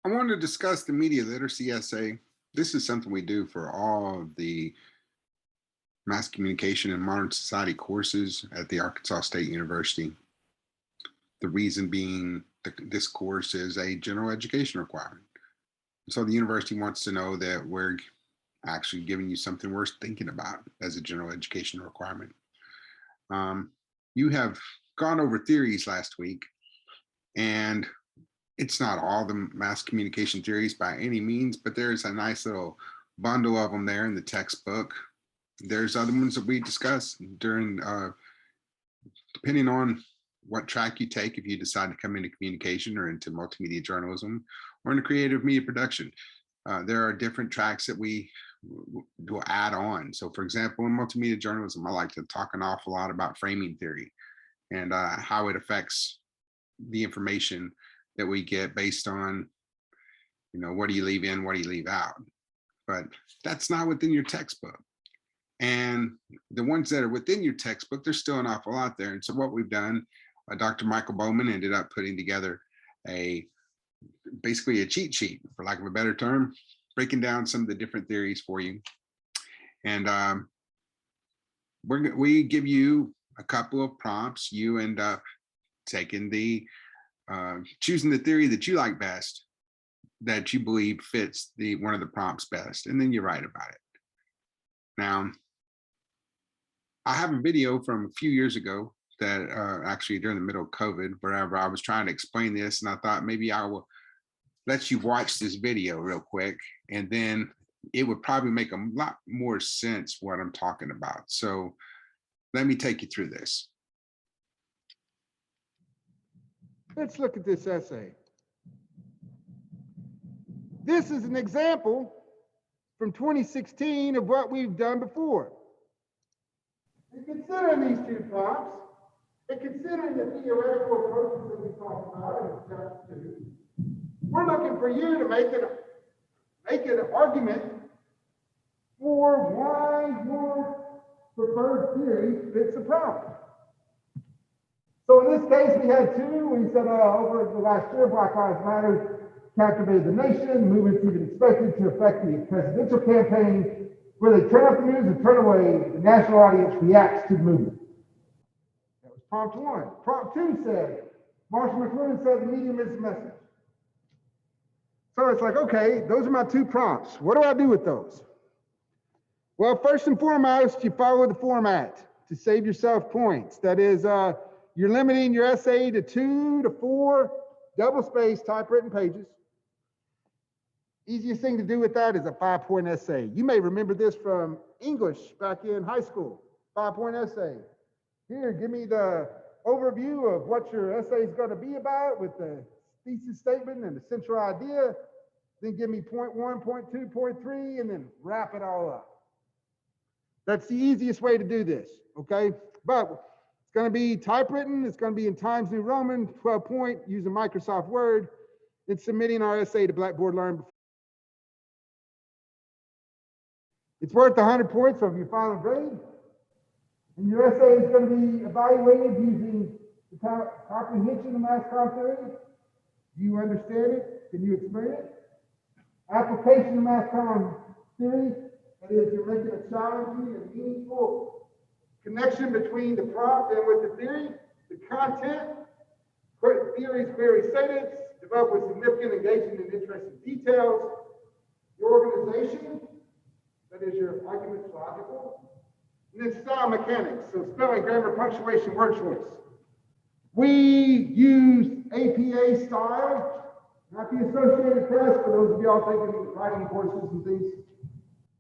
I want to discuss the media literacy essay. This is something we do for all of the mass communication and modern society courses at the Arkansas State University. The reason being this course is a general education requirement. So the university wants to know that we're actually giving you something worth thinking about as a general education requirement. You have gone over theories last week, and it's not all the mass communication theories by any means, but there's a nice little bundle of them there in the textbook. There's other ones that we discuss during, depending on what track you take, if you decide to come into communication or into multimedia journalism or into creative media production. There are different tracks that we will add on. So for example, in multimedia journalism, I like to talk an awful lot about framing theory and how it affects the information that we get based on, what do you leave in, what do you leave out? But that's not within your textbook. And the ones that are within your textbook, there's still an awful lot there. And so what we've done, Dr. Michael Bowman ended up putting together basically a cheat sheet, for lack of a better term, breaking down some of the different theories for you. And we give you a couple of prompts. You end up taking choosing the theory that you like best, that you believe fits one of the prompts best, and then you write about it. Now, I have a video from a few years ago that actually during the middle of COVID, wherever I was trying to explain this, and I thought maybe I will let you watch this video real quick, and then it would probably make a lot more sense what I'm talking about. So let me take you through this. Let's look at this essay. This is an example from 2016 of what we've done before. And considering these two prompts, and considering the theoretical approaches that we talked about in chapter 2, we're looking for you to make an argument for why your preferred theory fits the prompt. So in this case, we had two. We said over the last year, Black Lives Matter captivated the nation. Movements even expected to affect the presidential campaign, where they turn up the news and turn away. The national audience reacts to the movement. That was prompt one. Prompt two said, Marshall McLuhan said the medium is the message. So it's like, okay, those are my two prompts. What do I do with those? Well, first and foremost, you follow the format to save yourself points. That is, you're limiting your essay to 2 to 4 double-spaced typewritten pages. Easiest thing to do with that is a 5-point essay. You may remember this from English back in high school. 5-point essay. Here, give me the overview of what your essay is going to be about with the thesis statement and the central idea. Then give me point 1, point 2, point 3, and then wrap it all up. That's the easiest way to do this, okay? But it's going to be typewritten. It's going to be in Times New Roman, 12-point, using Microsoft Word, and submitting our essay to Blackboard Learn. It's worth 100 points of your final grade. And your essay is going to be evaluated using the comprehension of mass comm theory. Do you understand it? Can you explain it? Application of mass comm theory. That is, you're making a challenging and meaningful connection between the prompt and with the theory, the content, theories, query statements, develop with significant engagement and interesting details, your organization, that is your argument's logical, and then style mechanics, so spelling, grammar, punctuation, word choice. We use APA style, not the Associated Press, for those of y'all taking writing courses and things.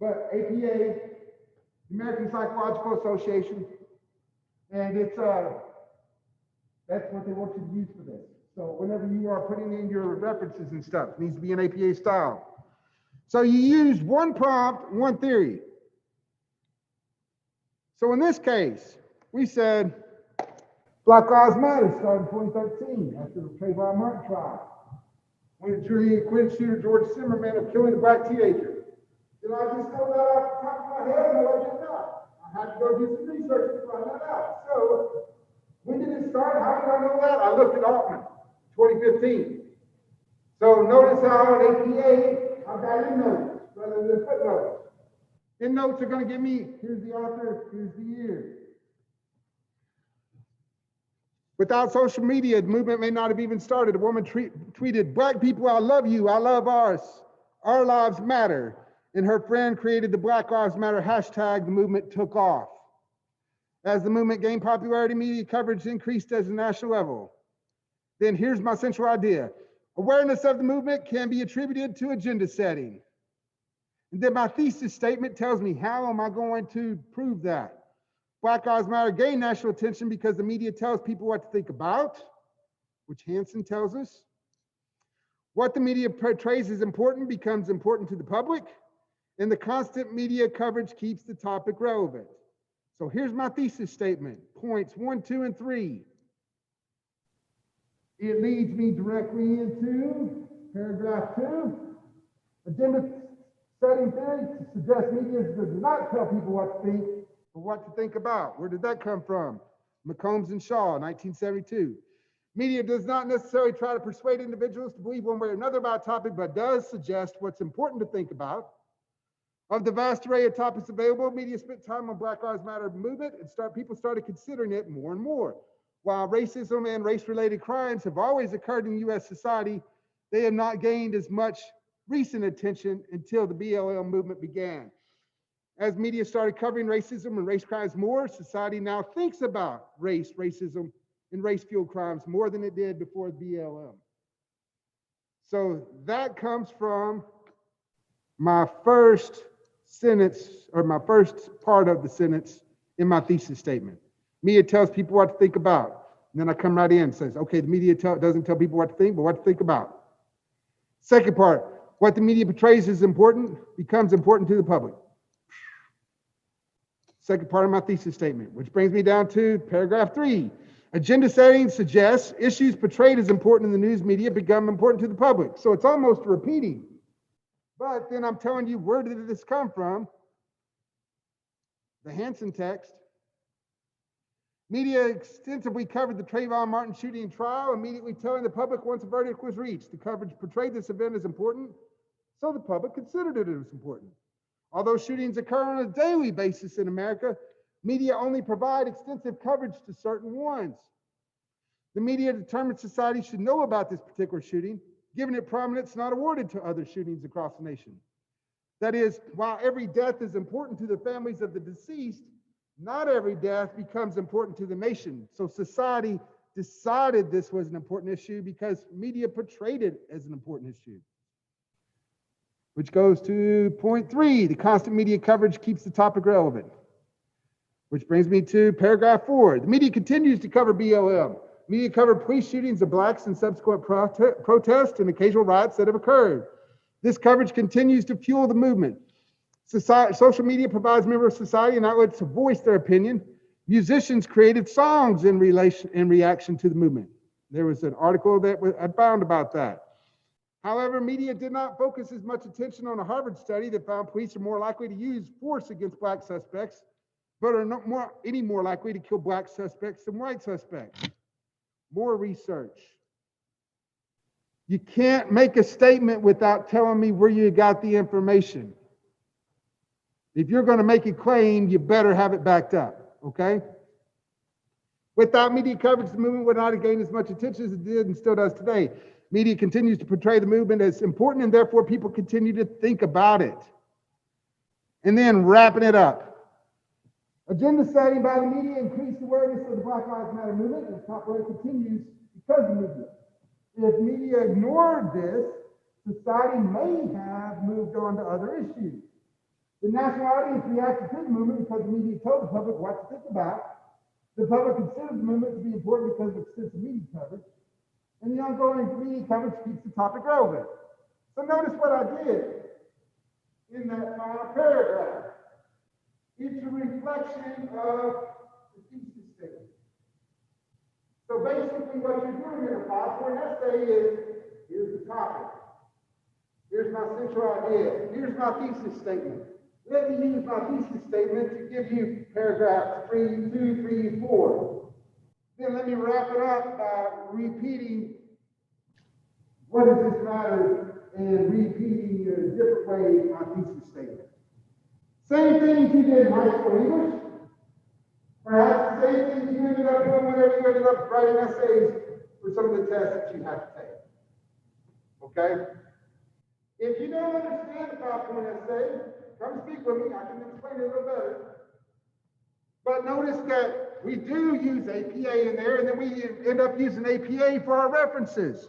But APA, the American Psychological Association, and it's that's what they want you to use for this. So whenever you are putting in your references and stuff, it needs to be an APA style. So you use one prompt, one theory. So in this case, we said Black Lives Matter started in 2013 after the Trayvon Martin trial, when the jury acquitted shooter George Zimmerman of killing a black teenager. Did I just know that off the top of my head? No, I did not. I had to go do some research to find that out. So, when did it start? How did I know that? I looked at Altman, 2015. So notice how at APA, I've got endnotes rather than footnotes. Endnotes are going to give me, here's the author, here's the year. Without social media, the movement may not have even started. A woman tweeted, "Black people, I love you, I love ours. Our lives matter." And her friend created the Black Lives Matter hashtag. The movement took off. As the movement gained popularity, media coverage increased at a national level. Then here's my central idea. Awareness of the movement can be attributed to agenda setting. And then my thesis statement tells me, how am I going to prove that? Black Lives Matter gained national attention because the media tells people what to think about, which Hansen tells us. What the media portrays as important becomes important to the public, and the constant media coverage keeps the topic relevant. So here's my thesis statement, points 1, 2, and 3. It leads me directly into paragraph 2. Agenda setting theory suggests media does not tell people what to think, but what to think about. Where did that come from? McCombs and Shaw, 1972. Media does not necessarily try to persuade individuals to believe one way or another about a topic, but does suggest what's important to think about. Of the vast array of topics available, media spent time on Black Lives Matter movement, and people started considering it more and more. While racism and race-related crimes have always occurred in U.S. society, they have not gained as much recent attention until the BLM movement began. As media started covering racism and race crimes more, society now thinks about race, racism, and race-fueled crimes more than it did before the BLM. So that comes from my first sentence, or my first part of the sentence in my thesis statement. Media tells people what to think about. And then I come right in and says, okay, the media doesn't tell people what to think, but what to think about. Second part, what the media portrays as important becomes important to the public. Second part of my thesis statement, which brings me down to paragraph 3. Agenda setting suggests issues portrayed as important in the news media become important to the public. So it's almost repeating. But then I'm telling you, where did this come from? The Hansen text. Media extensively covered the Trayvon Martin shooting trial, immediately telling the public once a verdict was reached. The coverage portrayed this event as important, so the public considered it as important. Although shootings occur on a daily basis in America, media only provide extensive coverage to certain ones. The media determined society should know about this particular shooting, giving it prominence not awarded to other shootings across the nation. That is, while every death is important to the families of the deceased, not every death becomes important to the nation. So society decided this was an important issue because media portrayed it as an important issue. Which goes to point 3, the constant media coverage keeps the topic relevant. Which brings me to paragraph 4. The media continues to cover BLM. Media covered police shootings of blacks and subsequent protests and occasional riots that have occurred. This coverage continues to fuel the movement. Social media provides members of society an outlet to voice their opinion. Musicians created songs in reaction to the movement. There was an article that I found about that. However, media did not focus as much attention on a Harvard study that found police are more likely to use force against black suspects, but are not any more likely to kill black suspects than white suspects. More research. You can't make a statement without telling me where you got the information. If you're going to make a claim, you better have it backed up, okay? Without media coverage, the movement would not have gained as much attention as it did and still does today. Media continues to portray the movement as important, and therefore people continue to think about it. And then wrapping it up. Agenda setting by the media increased awareness of the Black Lives Matter movement, and the top rate continues because of media. If media ignored this, society may have moved on to other issues. The national audience reacted to the movement because the media told the public what to think about. The public considered the movement to be important because of extensive media coverage. And the ongoing media coverage keeps the topic relevant. So notice what I did in that final paragraph. It's a reflection of the thesis statement. So basically what you're doing in a 5-point essay is, here's the topic. Here's my central idea. Here's my thesis statement. Let me use my thesis statement to give you paragraphs 3, 2, 3, 4. Then let me wrap it up by repeating what does this matter, and repeating a different way on thesis statement. Same things you did in high school English. Perhaps the same things you ended up doing whenever you ended up writing essays for some of the tests that you have to take. Okay? If you don't understand the 5-point essay, come speak with me. I can explain it a little better. But notice that we do use APA in there, and then we end up using APA for our references.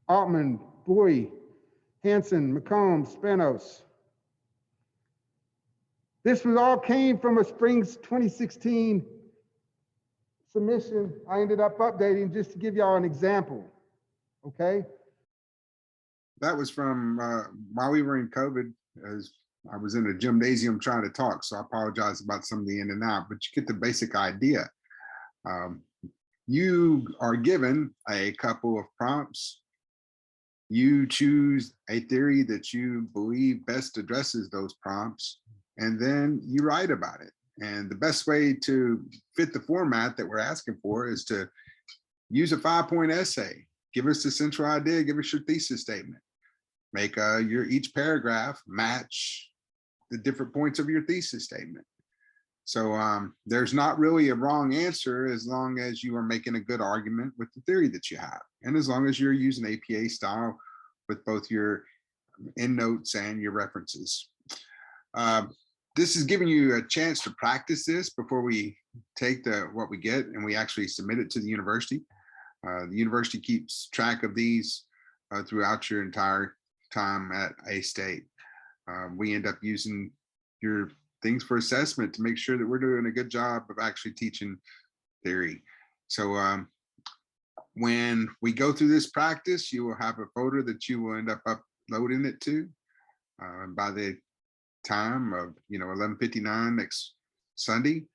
Altman, Bowie, Hansen, McComb, Spanos. This was all came from a Springs 2016 submission I ended up updating just to give y'all an example. Okay? That was from while we were in COVID, as I was in a gymnasium trying to talk, so I apologize about some of the in and out, but you get the basic idea. You are given a couple of prompts. You choose a theory that you believe best addresses those prompts, and then you write about it. And the best way to fit the format that we're asking for is to use a 5-point essay. Give us the central idea, give us your thesis statement. Make each paragraph match the different points of your thesis statement. So there's not really a wrong answer as long as you are making a good argument with the theory that you have. And as long as you're using APA style with both your endnotes and your references. This is giving you a chance to practice this before we take what we get and we actually submit it to the university. The university keeps track of these throughout your entire time at A-State. We end up using your things for assessment to make sure that we're doing a good job of actually teaching theory. So when we go through this practice, you will have a folder that you will end up uploading it to by the time of 11:59 next Sunday.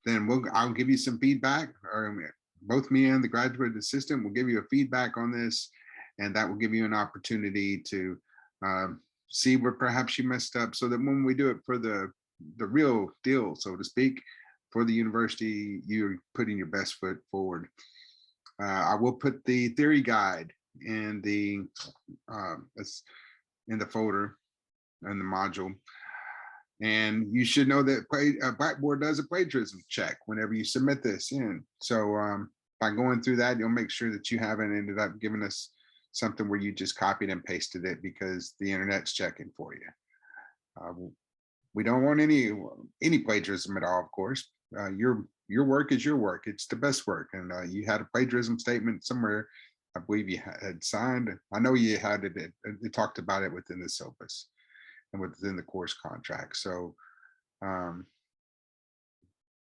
Then I'll give you some feedback, or both me and the graduate assistant will give you a feedback on this, and that will give you an opportunity to see where perhaps you messed up, so that when we do it for the real deal, so to speak, for the university, you're putting your best foot forward. I will put the theory guide in the folder and the module. And you should know that Blackboard does a plagiarism check whenever you submit this in. So by going through that, you'll make sure that you haven't ended up giving us something where you just copied and pasted it because the internet's checking for you. We don't want any plagiarism at all, of course. Your work is your work. It's the best work. And you had a plagiarism statement somewhere, I believe you had signed. I know you had it, you talked about it within the syllabus and within the course contract. So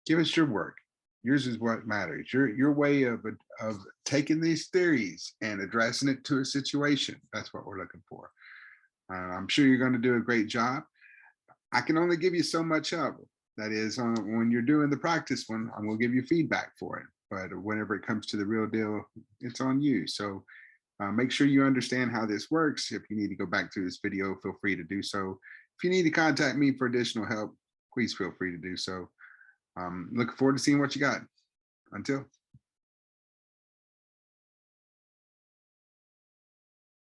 give us your work. Yours is what matters. Your way of taking these theories and addressing it to a situation. That's what we're looking for. I'm sure you're going to do a great job. I can only give you so much help. That is, when you're doing the practice one, I will give you feedback for it. But whenever it comes to the real deal, it's on you. So make sure you understand how this works. If you need to go back through this video, feel free to do so. If you need to contact me for additional help, please feel free to do so. Looking forward to seeing what you got. Until.